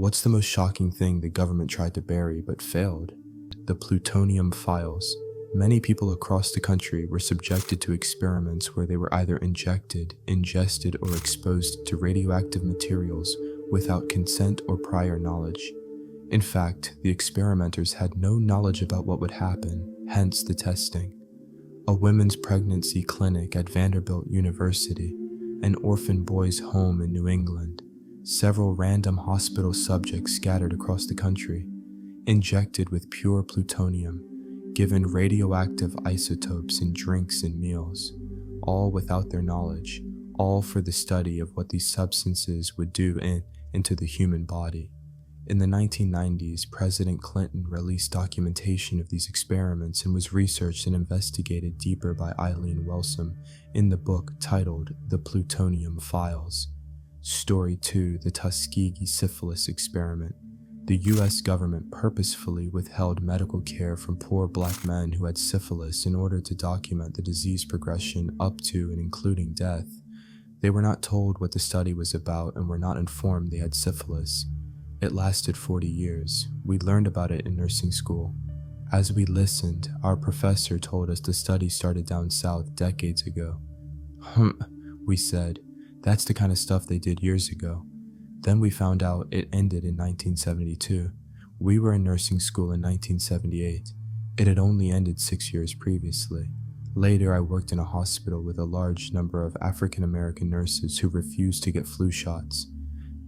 What's the most shocking thing the government tried to bury but failed? The plutonium files. Many people across the country were subjected to experiments where they were either injected, ingested, or exposed to radioactive materials without consent or prior knowledge. In fact, the experimenters had no knowledge about what would happen, hence the testing. A women's pregnancy clinic at Vanderbilt University, an orphan boys' home in New England, several random hospital subjects scattered across the country, injected with pure plutonium, given radioactive isotopes in drinks and meals, all without their knowledge, all for the study of what these substances would do into the human body. In the 1990s, President Clinton released documentation of these experiments and was researched and investigated deeper by Eileen Wellsome in the book titled The Plutonium Files. Story 2, the Tuskegee syphilis experiment. The US government purposefully withheld medical care from poor black men who had syphilis in order to document the disease progression up to and including death. They were not told what the study was about and were not informed they had syphilis. It lasted 40 years. We learned about it in nursing school. As we listened, our professor told us the study started down south decades ago. We said, that's the kind of stuff they did years ago. Then we found out it ended in 1972. We were in nursing school in 1978. It had only ended 6 years previously. Later, I worked in a hospital with a large number of African American nurses who refused to get flu shots.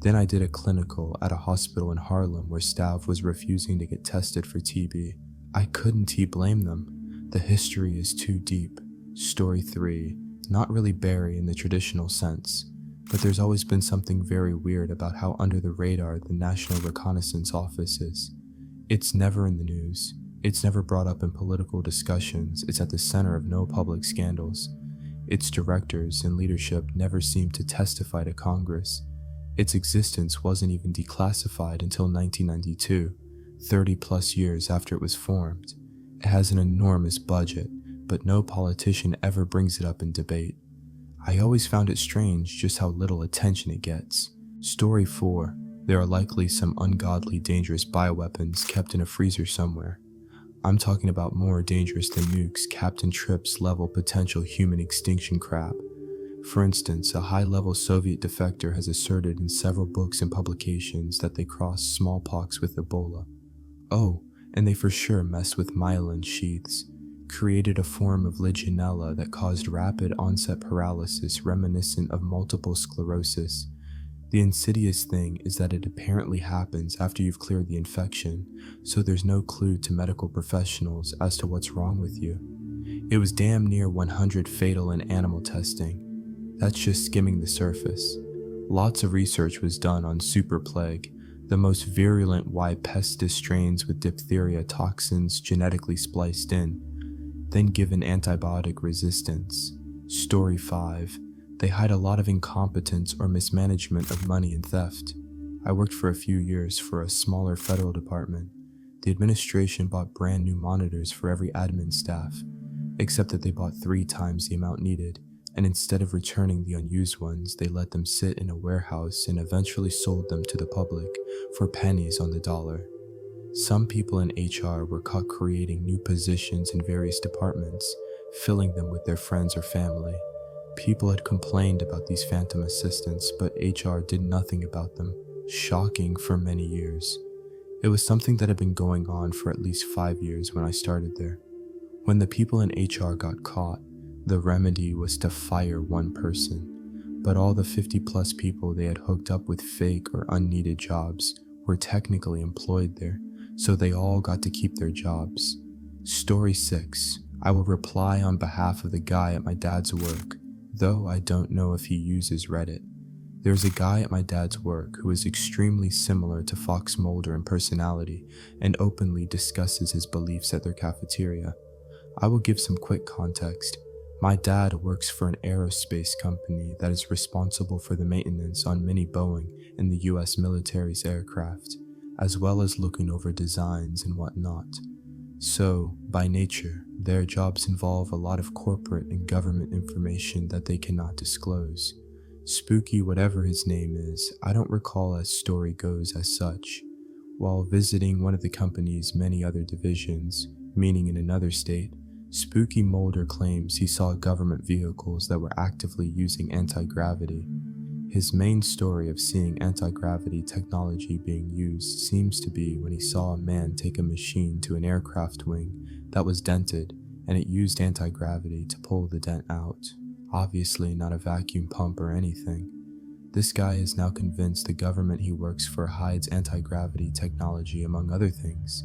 Then I did a clinical at a hospital in Harlem where staff was refusing to get tested for TB. I couldn't blame them. The history is too deep. Story 3, not really bury in the traditional sense, but there's always been something very weird about how under the radar the National Reconnaissance Office is. It's never in the news. It's never brought up in political discussions. It's at the center of no public scandals. Its directors and leadership never seem to testify to Congress. Its existence wasn't even declassified until 1992, 30 plus years after it was formed. It has an enormous budget, but no politician ever brings it up in debate. I always found it strange just how little attention it gets. Story 4, there are likely some ungodly dangerous bioweapons kept in a freezer somewhere. I'm talking about more dangerous than nukes, Captain Tripp's level potential human extinction crap. For instance, a high-level Soviet defector has asserted in several books and publications that they crossed smallpox with Ebola. Oh, and they for sure messed with myelin sheaths, created a form of Legionella that caused rapid onset paralysis reminiscent of multiple sclerosis. The insidious thing is that it apparently happens after you've cleared the infection, so there's no clue to medical professionals as to what's wrong with you. It was damn near 100 fatal in animal testing. That's just skimming the surface. Lots of research was done on super plague, the most virulent Y. pestis strains with diphtheria toxins genetically spliced in, then given antibiotic resistance. Story 5. They hide a lot of incompetence or mismanagement of money and theft. I worked for a few years for a smaller federal department. The administration bought brand new monitors for every admin staff, except that they bought 3 times the amount needed. And instead of returning the unused ones, they let them sit in a warehouse and eventually sold them to the public for pennies on the dollar. Some people in HR were caught creating new positions in various departments, filling them with their friends or family. People had complained about these phantom assistants, but HR did nothing about them. Shocking for many years. It was something that had been going on for at least 5 years when I started there. When the people in HR got caught, the remedy was to fire one person, but all the 50 plus people they had hooked up with fake or unneeded jobs were technically employed there, so they all got to keep their jobs. Story 6. I will reply on behalf of the guy at my dad's work, though I don't know if he uses Reddit. There's a guy at my dad's work who is extremely similar to Fox Mulder in personality and openly discusses his beliefs at their cafeteria. I will give some quick context. My dad works for an aerospace company that is responsible for the maintenance on many Boeing and the US military's aircraft, as well as looking over designs and whatnot. So, by nature, their jobs involve a lot of corporate and government information that they cannot disclose. Spooky whatever his name is, I don't recall as story goes as such. While visiting one of the company's many other divisions, meaning in another state, Spooky Mulder claims he saw government vehicles that were actively using anti-gravity. His main story of seeing anti-gravity technology being used seems to be when he saw a man take a machine to an aircraft wing that was dented, and it used anti-gravity to pull the dent out. Obviously not a vacuum pump or anything. This guy is now convinced the government he works for hides anti-gravity technology among other things.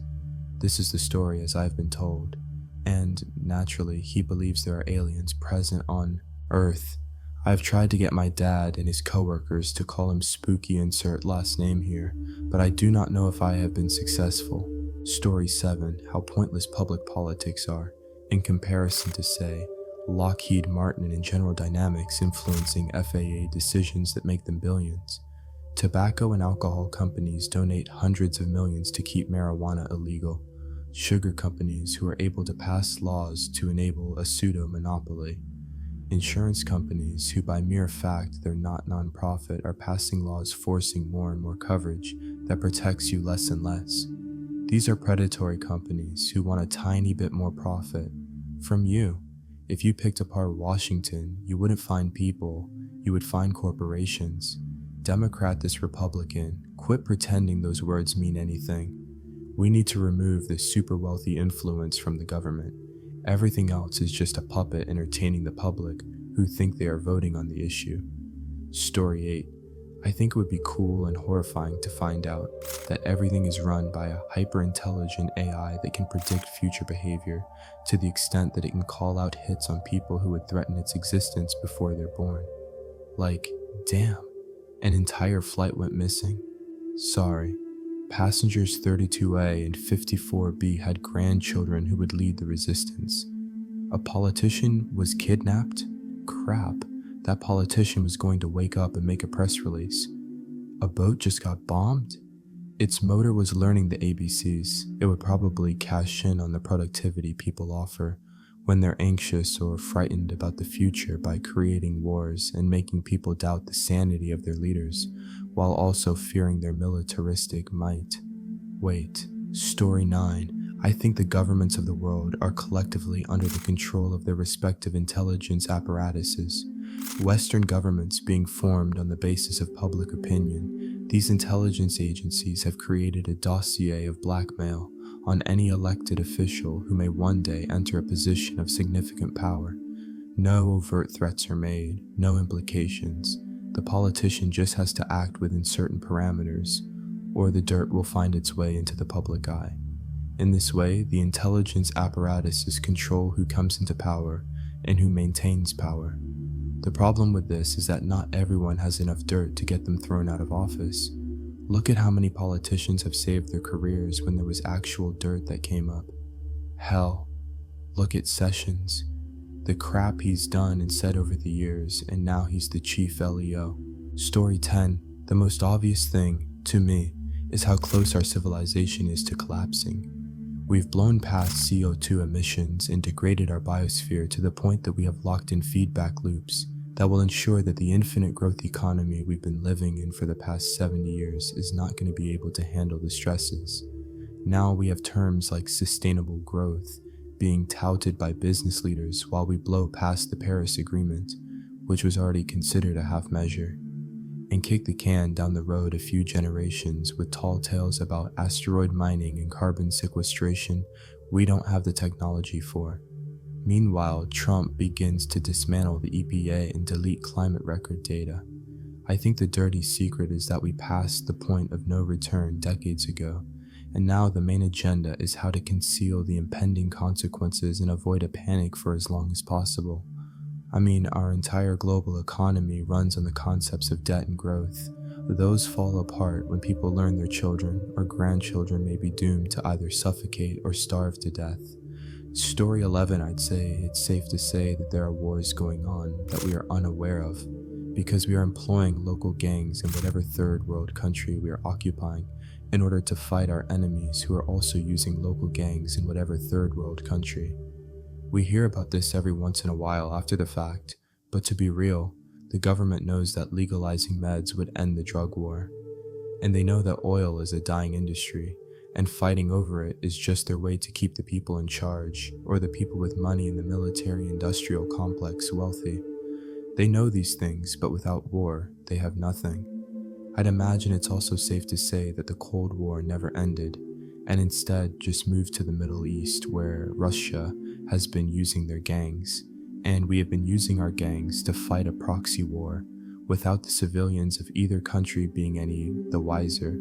This is the story as I've been told, and naturally he believes there are aliens present on Earth. I've tried to get my dad and his coworkers to call him Spooky insert last name here, but I do not know if I have been successful. Story 7, how pointless public politics are, in comparison to, say, Lockheed Martin and General Dynamics influencing FAA decisions that make them billions. Tobacco and alcohol companies donate hundreds of millions to keep marijuana illegal. Sugar companies who are able to pass laws to enable a pseudo-monopoly. Insurance companies who by mere fact they're not non-profit are passing laws forcing more and more coverage that protects you less and less. These are predatory companies who want a tiny bit more profit from you. If you picked apart Washington, you wouldn't find people, you would find corporations. Democrat this Republican, quit pretending those words mean anything. We need to remove this super wealthy influence from the government. Everything else is just a puppet entertaining the public who think they are voting on the issue. Story 8. I think it would be cool and horrifying to find out that everything is run by a hyper-intelligent AI that can predict future behavior to the extent that it can call out hits on people who would threaten its existence before they're born. Like, damn, an entire flight went missing? Sorry. Passengers 32A and 54B had grandchildren who would lead the resistance. A politician was kidnapped? Crap. That politician was going to wake up and make a press release. A boat just got bombed? Its motor was learning the ABCs. It would probably cash in on the productivity people offer when they're anxious or frightened about the future by creating wars and making people doubt the sanity of their leaders, while also fearing their militaristic might. Wait, Story 9. I think the governments of the world are collectively under the control of their respective intelligence apparatuses. Western governments being formed on the basis of public opinion, these intelligence agencies have created a dossier of blackmail on any elected official who may one day enter a position of significant power. No overt threats are made, no implications. The politician just has to act within certain parameters, or the dirt will find its way into the public eye. In this way, the intelligence apparatuses control who comes into power and who maintains power. The problem with this is that not everyone has enough dirt to get them thrown out of office. Look at how many politicians have saved their careers when there was actual dirt that came up. Hell, look at Sessions. The crap he's done and said over the years, and now he's the chief LEO. Story 10. The most obvious thing, to me, is how close our civilization is to collapsing. We've blown past CO2 emissions and degraded our biosphere to the point that we have locked in feedback loops that will ensure that the infinite growth economy we've been living in for the past 70 years is not going to be able to handle the stresses. Now we have terms like sustainable growth being touted by business leaders while we blow past the Paris Agreement, which was already considered a half measure, and kick the can down the road a few generations with tall tales about asteroid mining and carbon sequestration we don't have the technology for. Meanwhile, Trump begins to dismantle the EPA and delete climate record data. I think the dirty secret is that we passed the point of no return decades ago, and now the main agenda is how to conceal the impending consequences and avoid a panic for as long as possible. I mean, our entire global economy runs on the concepts of debt and growth. Those fall apart when people learn their children or grandchildren may be doomed to either suffocate or starve to death. Story 11, I'd say it's safe to say that there are wars going on that we are unaware of, because we are employing local gangs in whatever third world country we are occupying in order to fight our enemies who are also using local gangs in whatever third world country. We hear about this every once in a while after the fact, but to be real, The government knows that legalizing meds would end the drug war, and they know that oil is a dying industry, and fighting over it is just their way to keep the people in charge, or the people with money in the military-industrial complex wealthy. They know these things, but without war, they have nothing. I'd imagine it's also safe to say that the Cold War never ended, and instead just moved to the Middle East, where Russia has been using their gangs, and we have been using our gangs to fight a proxy war, without the civilians of either country being any the wiser,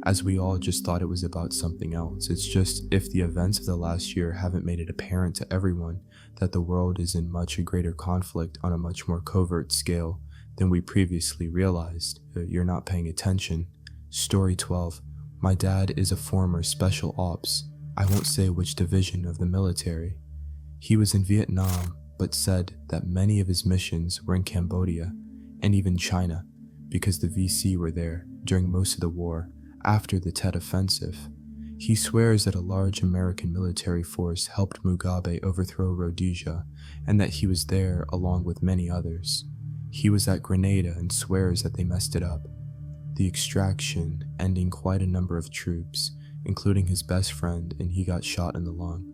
as we all just thought it was about something else. It's just if the events of the last year haven't made it apparent to everyone that the world is in much a greater conflict on a much more covert scale than we previously realized, you're not paying attention. Story 12. My dad is a former special ops, I won't say which division of the military. He was in Vietnam, but said that many of his missions were in Cambodia and even China, because the VC were there during most of the war after the Tet Offensive. He swears that a large American military force helped Mugabe overthrow Rhodesia, and that he was there along with many others. He was at Grenada and swears that they messed it up. The extraction ending quite a number of troops, including his best friend, and he got shot in the lung,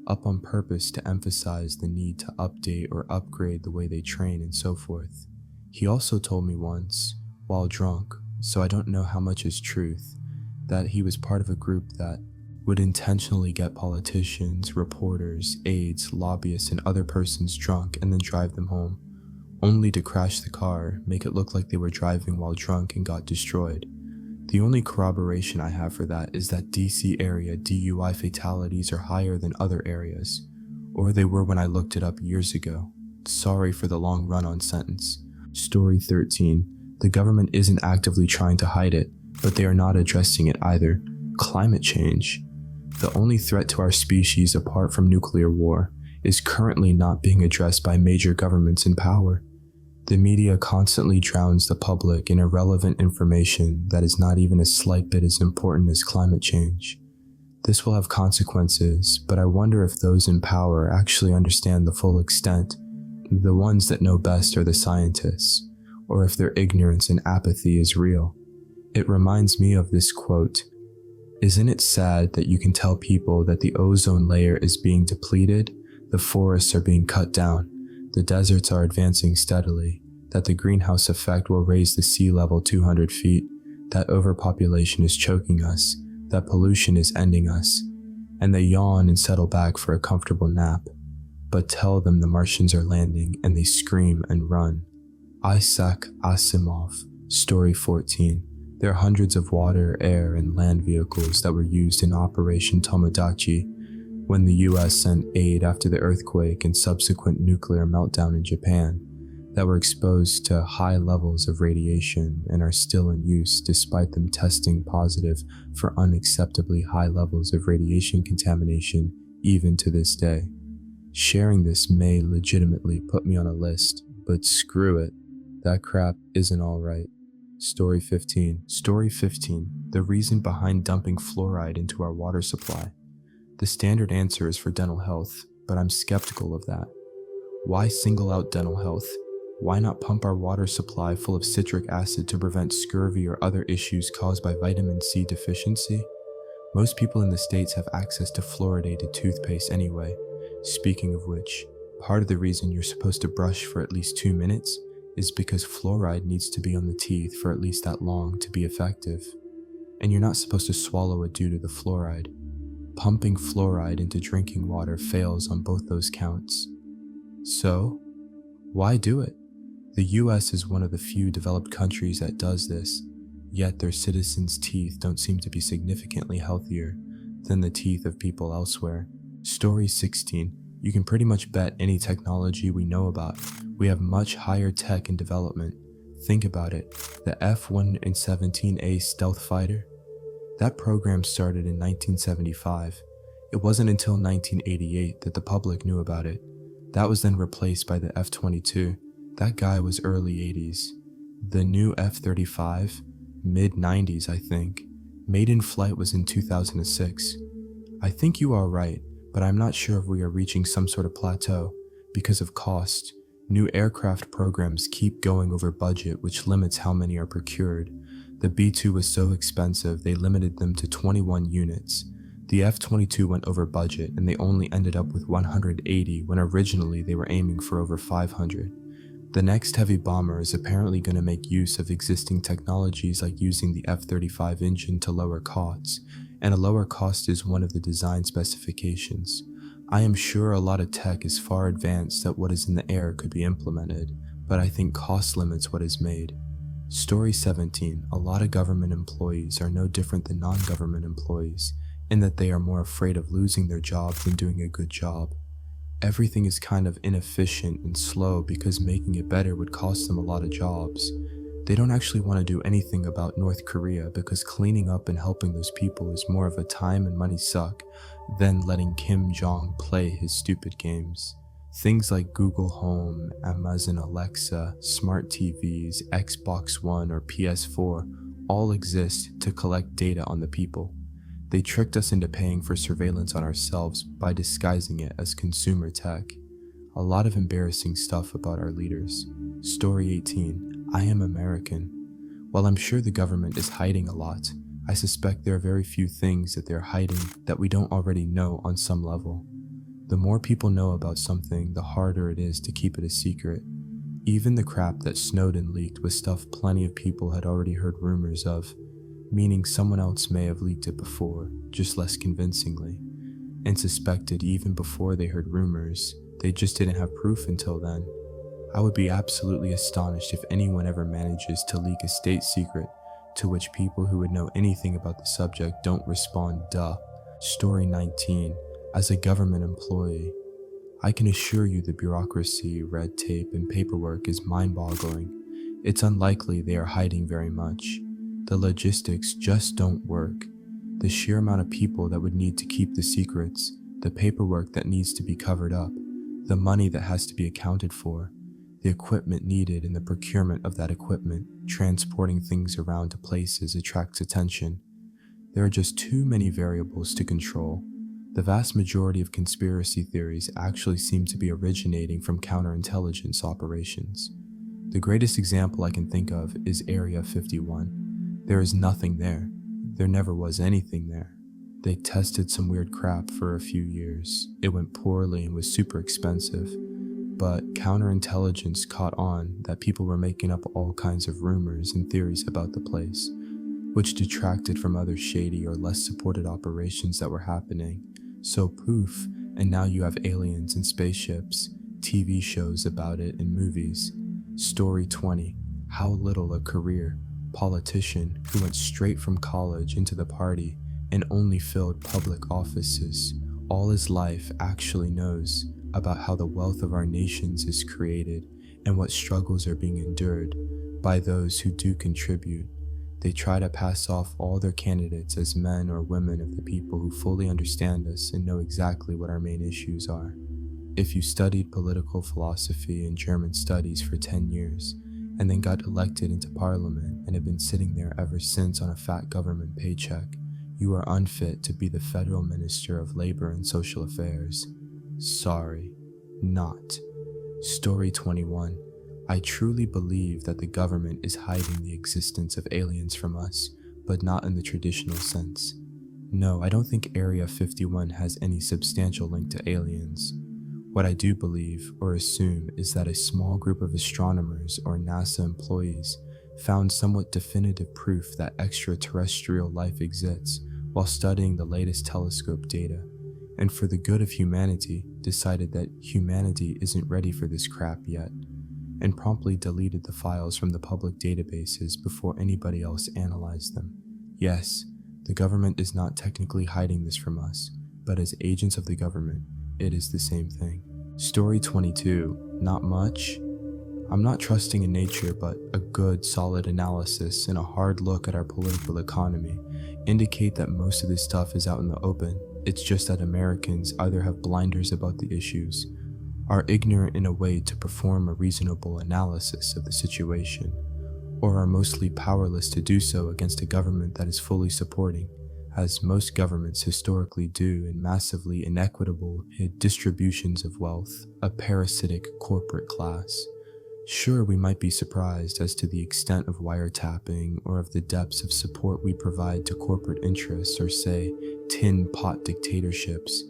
up on purpose to emphasize the need to update or upgrade the way they train and so forth. He also told me once, while drunk, so I don't know how much is truth, that he was part of a group that would intentionally get politicians, reporters, aides, lobbyists, and other persons drunk and then drive them home, only to crash the car, make it look like they were driving while drunk and got destroyed. The only corroboration I have for that is that DC area DUI fatalities are higher than other areas, or they were when I looked it up years ago. Sorry for the long run-on sentence. Story 13. The government isn't actively trying to hide it, but they are not addressing it either. Climate change. The only threat to our species apart from nuclear war is currently not being addressed by major governments in power. The media constantly drowns the public in irrelevant information that is not even a slight bit as important as climate change. This will have consequences, but I wonder if those in power actually understand the full extent. The ones that know best are the scientists, or if their ignorance and apathy is real. It reminds me of this quote, "Isn't it sad that you can tell people that the ozone layer is being depleted, the forests are being cut down, the deserts are advancing steadily, that the greenhouse effect will raise the sea level 200 feet, that overpopulation is choking us, that pollution is ending us," and they yawn and settle back for a comfortable nap. But tell them the Martians are landing and they scream and run. Isaac Asimov, Story 14. There are hundreds of water, air, and land vehicles that were used in Operation Tomodachi when the US sent aid after the earthquake and subsequent nuclear meltdown in Japan that were exposed to high levels of radiation and are still in use despite them testing positive for unacceptably high levels of radiation contamination even to this day. Sharing this may legitimately put me on a list, but screw it, that crap isn't alright. Story 15. Story 15. The reason behind dumping fluoride into our water supply. The standard answer is for dental health, but I'm skeptical of that. Why single out dental health? Why not pump our water supply full of citric acid to prevent scurvy or other issues caused by vitamin C deficiency? Most people in the States have access to fluoridated toothpaste anyway. Speaking of which, part of the reason you're supposed to brush for at least 2 minutes is because fluoride needs to be on the teeth for at least that long to be effective. And you're not supposed to swallow it due to the fluoride. Pumping fluoride into drinking water fails on both those counts. So, why do it? The US is one of the few developed countries that does this, yet their citizens' teeth don't seem to be significantly healthier than the teeth of people elsewhere. Story 16. You can pretty much bet any technology we know about, we have much higher tech in development. Think about it, the F-117A stealth fighter? That program started in 1975. It wasn't until 1988 that the public knew about it. That was then replaced by the F-22. That guy was early 80s. The new F-35, mid-90s I think. Maiden flight was in 2006. I think you are right, but I'm not sure if we are reaching some sort of plateau because of cost. New aircraft programs keep going over budget, which limits how many are procured. The B-2 was so expensive they limited them to 21 units. The F-22 went over budget and they only ended up with 180 when originally they were aiming for over 500. The next heavy bomber is apparently going to make use of existing technologies like using the F-35 engine to lower costs, and a lower cost is one of the design specifications. I am sure a lot of tech is far advanced that what is in the air could be implemented, but I think cost limits what is made. Story 17. A lot of government employees are no different than non-government employees, in that they are more afraid of losing their job than doing a good job. Everything is kind of inefficient and slow because making it better would cost them a lot of jobs. They don't actually want to do anything about North Korea because cleaning up and helping those people is more of a time and money suck than letting Kim Jong play his stupid games. Things like Google Home, Amazon Alexa, smart TVs, Xbox One, or PS4 all exist to collect data on the people. They tricked us into paying for surveillance on ourselves by disguising it as consumer tech. A lot of embarrassing stuff about our leaders. Story 18. I am American. While I'm sure the government is hiding a lot, I suspect there are very few things that they're hiding that we don't already know on some level. The more people know about something, the harder it is to keep it a secret. Even the crap that Snowden leaked was stuff plenty of people had already heard rumors of, meaning someone else may have leaked it before, just less convincingly, and suspected even before they heard rumors. They just didn't have proof until then. I would be absolutely astonished if anyone ever manages to leak a state secret to which people who would know anything about the subject don't respond, duh. Story 19. As a government employee, I can assure you the bureaucracy, red tape, and paperwork is mind-boggling. It's unlikely they are hiding very much. The logistics just don't work. The sheer amount of people that would need to keep the secrets, the paperwork that needs to be covered up, the money that has to be accounted for, the equipment needed and the procurement of that equipment, transporting things around to places attracts attention. There are just too many variables to control. The vast majority of conspiracy theories actually seem to be originating from counterintelligence operations. The greatest example I can think of is Area 51. There is nothing there. There never was anything there. They tested some weird crap for a few years. It went poorly and was super expensive. But counterintelligence caught on that people were making up all kinds of rumors and theories about the place, which detracted from other shady or less supported operations that were happening. So poof, and now you have aliens and spaceships, TV shows about it, and movies. Story 20. How little a career. Politician who went straight from college into the party and only filled public offices all his life actually knows about how the wealth of our nations is created and what struggles are being endured by those who do contribute. They try to pass off all their candidates as men or women of the people who fully understand us and know exactly what our main issues are. If you studied political philosophy and German studies for 10 years, and then got elected into parliament and have been sitting there ever since on a fat government paycheck, you are unfit to be the federal minister of labor and social affairs. Sorry, not. Story 21. I truly believe that the government is hiding the existence of aliens from us, but not in the traditional sense. No, I don't think Area 51 has any substantial link to aliens. What I do believe, or assume, is that a small group of astronomers or NASA employees found somewhat definitive proof that extraterrestrial life exists while studying the latest telescope data, and for the good of humanity, decided that humanity isn't ready for this crap yet, and promptly deleted the files from the public databases before anybody else analyzed them. Yes, the government is not technically hiding this from us, but as agents of the government, it is the same thing. Story 22. Not much. I'm not trusting in nature, but a good, solid analysis and a hard look at our political economy indicate that most of this stuff is out in the open. It's just that Americans either have blinders about the issues, are ignorant in a way to perform a reasonable analysis of the situation, or are mostly powerless to do so against a government that is fully supporting, as most governments historically do in massively inequitable distributions of wealth, a parasitic corporate class. Sure, we might be surprised as to the extent of wiretapping or of the depths of support we provide to corporate interests or, say, tin pot dictatorships,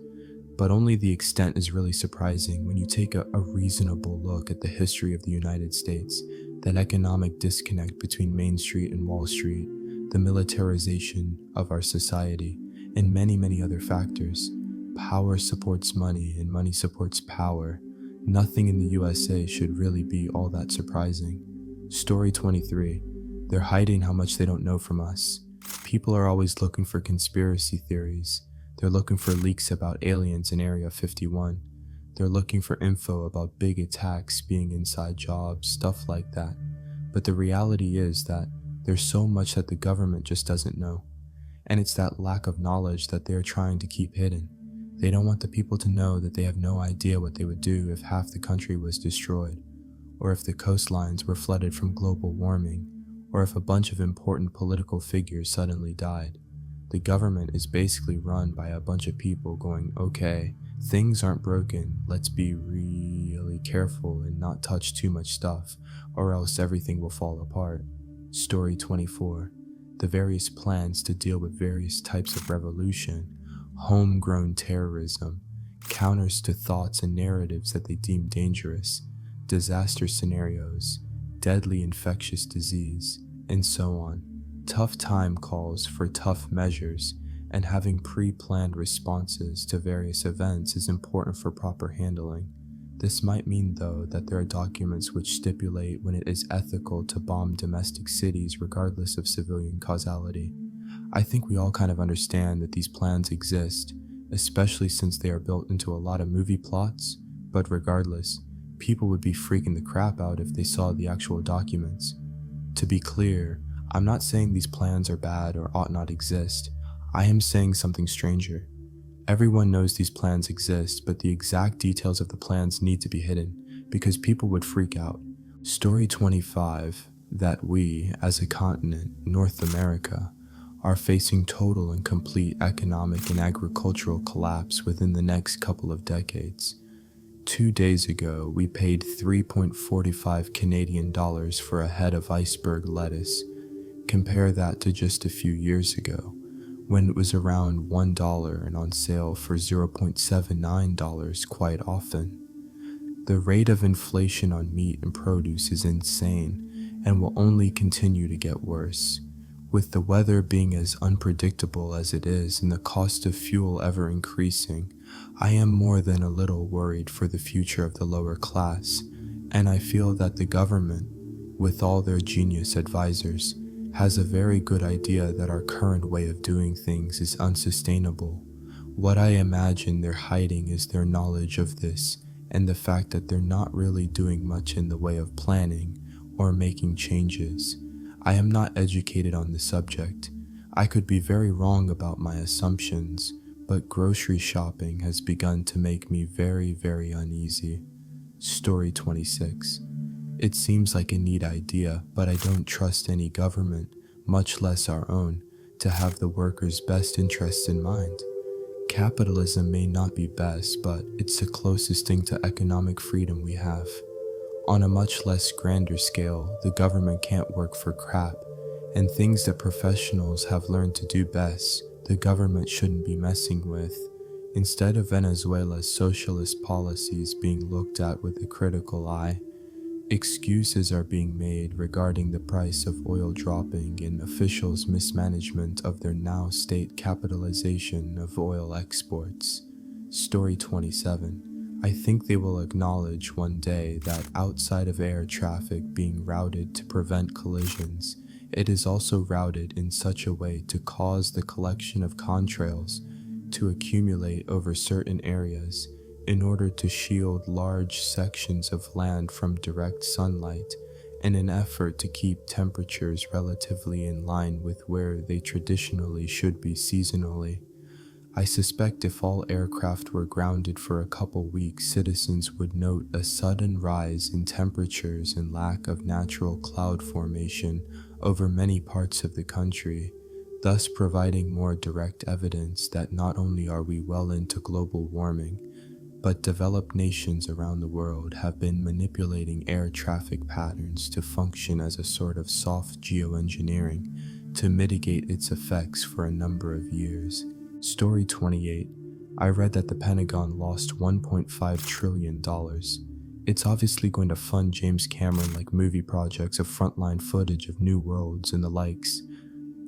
but only the extent is really surprising when you take a reasonable look at the history of the United States, that economic disconnect between Main Street and Wall Street, the militarization of our society, and many, many other factors. Power supports money and money supports power. Nothing in the USA should really be all that surprising. Story 23. They're hiding how much they don't know from us. People are always looking for conspiracy theories. They're looking for leaks about aliens in Area 51. They're looking for info about big attacks being inside jobs, stuff like that. But the reality is that there's so much that the government just doesn't know. And it's that lack of knowledge that they're trying to keep hidden. They don't want the people to know that they have no idea what they would do if half the country was destroyed, or if the coastlines were flooded from global warming, or if a bunch of important political figures suddenly died. The government is basically run by a bunch of people going, okay, things aren't broken, let's be really careful and not touch too much stuff, or else everything will fall apart. Story 24. The various plans to deal with various types of revolution, homegrown terrorism, counters to thoughts and narratives that they deem dangerous, disaster scenarios, deadly infectious disease, and so on. Tough time calls for tough measures, and having pre-planned responses to various events is important for proper handling. This might mean, though, that there are documents which stipulate when it is ethical to bomb domestic cities regardless of civilian causality. I think we all kind of understand that these plans exist, especially since they are built into a lot of movie plots, but regardless, people would be freaking the crap out if they saw the actual documents. To be clear, I'm not saying these plans are bad or ought not exist. I am saying something stranger. Everyone knows these plans exist, but the exact details of the plans need to be hidden, because people would freak out. Story 25, that we, as a continent, North America, are facing total and complete economic and agricultural collapse within the next couple of decades. 2 days ago, we paid 3.45 Canadian dollars for a head of iceberg lettuce. Compare that to just a few years ago, when it was around $1 and on sale for $0.79 quite often. The rate of inflation on meat and produce is insane and will only continue to get worse. With the weather being as unpredictable as it is and the cost of fuel ever increasing, I am more than a little worried for the future of the lower class, and I feel that the government, with all their genius advisors, has a very good idea that our current way of doing things is unsustainable. What I imagine they're hiding is their knowledge of this and the fact that they're not really doing much in the way of planning or making changes. I am not educated on the subject. I could be very wrong about my assumptions, but grocery shopping has begun to make me very, very uneasy. Story 26. It seems like a neat idea, but I don't trust any government, much less our own, to have the workers' best interests in mind. Capitalism may not be best, but it's the closest thing to economic freedom we have. On a much less grander scale, the government can't work for crap, and things that professionals have learned to do best, the government shouldn't be messing with. Instead of Venezuela's socialist policies being looked at with a critical eye, excuses are being made regarding the price of oil dropping and officials' mismanagement of their now state capitalization of oil exports. Story 27. I think they will acknowledge one day that outside of air traffic being routed to prevent collisions, it is also routed in such a way to cause the collection of contrails to accumulate over certain areas in order to shield large sections of land from direct sunlight in an effort to keep temperatures relatively in line with where they traditionally should be seasonally. I suspect if all aircraft were grounded for a couple weeks, citizens would note a sudden rise in temperatures and lack of natural cloud formation over many parts of the country. thus providing more direct evidence that not only are we well into global warming, but developed nations around the world have been manipulating air traffic patterns to function as a sort of soft geoengineering to mitigate its effects for a number of years. Story 28. I read that the Pentagon lost $1.5 trillion. It's obviously going to fund James Cameron-like movie projects of frontline footage of new worlds and the likes.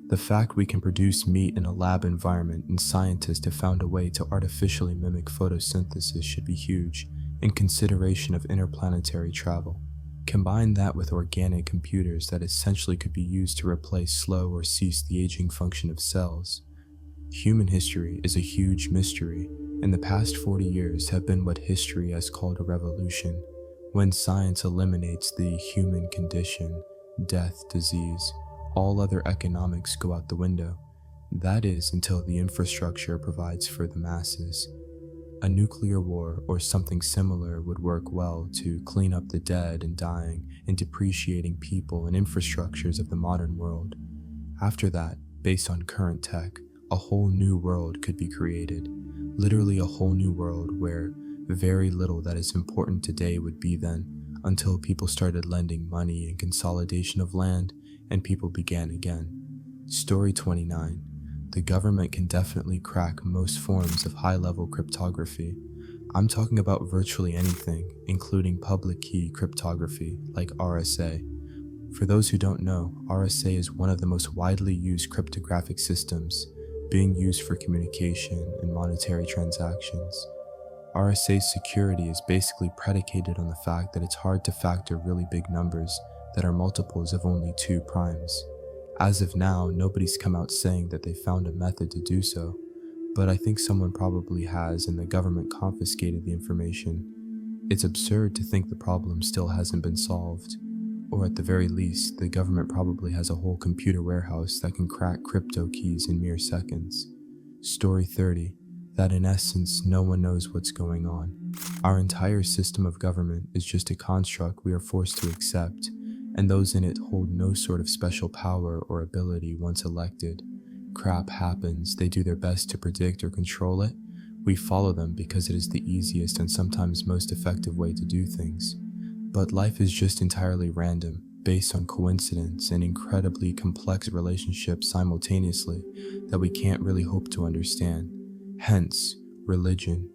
The fact we can produce meat in a lab environment and scientists have found a way to artificially mimic photosynthesis should be huge in consideration of interplanetary travel. Combine that with organic computers that essentially could be used to replace, slow, or cease the aging function of cells. Human history is a huge mystery, and the past 40 years have been what history has called a revolution, when science eliminates the human condition, death, disease. All other economics go out the window. That is, until the infrastructure provides for the masses. A nuclear war or something similar would work well to clean up the dead and dying and depreciating people and infrastructures of the modern world. After that, based on current tech, a whole new world could be created. Literally a whole new world where very little that is important today would be then, until people started lending money and consolidation of land, and people began again. Story 29. The government can definitely crack most forms of high-level cryptography. I'm talking about virtually anything, including public key cryptography, like RSA. For those who don't know, RSA is one of the most widely used cryptographic systems, being used for communication and monetary transactions. RSA's security is basically predicated on the fact that it's hard to factor really big numbers that are multiples of only 2 primes. As of now, nobody's come out saying that they found a method to do so, but I think someone probably has and the government confiscated the information. It's absurd to think the problem still hasn't been solved, or at the very least, the government probably has a whole computer warehouse that can crack crypto keys in mere seconds. Story 30. That in essence, no one knows what's going on. Our entire system of government is just a construct we are forced to accept, and those in it hold no sort of special power or ability once elected. Crap happens, they do their best to predict or control it. We follow them because it is the easiest and sometimes most effective way to do things. But life is just entirely random, based on coincidence and incredibly complex relationships simultaneously that we can't really hope to understand. Hence, religion,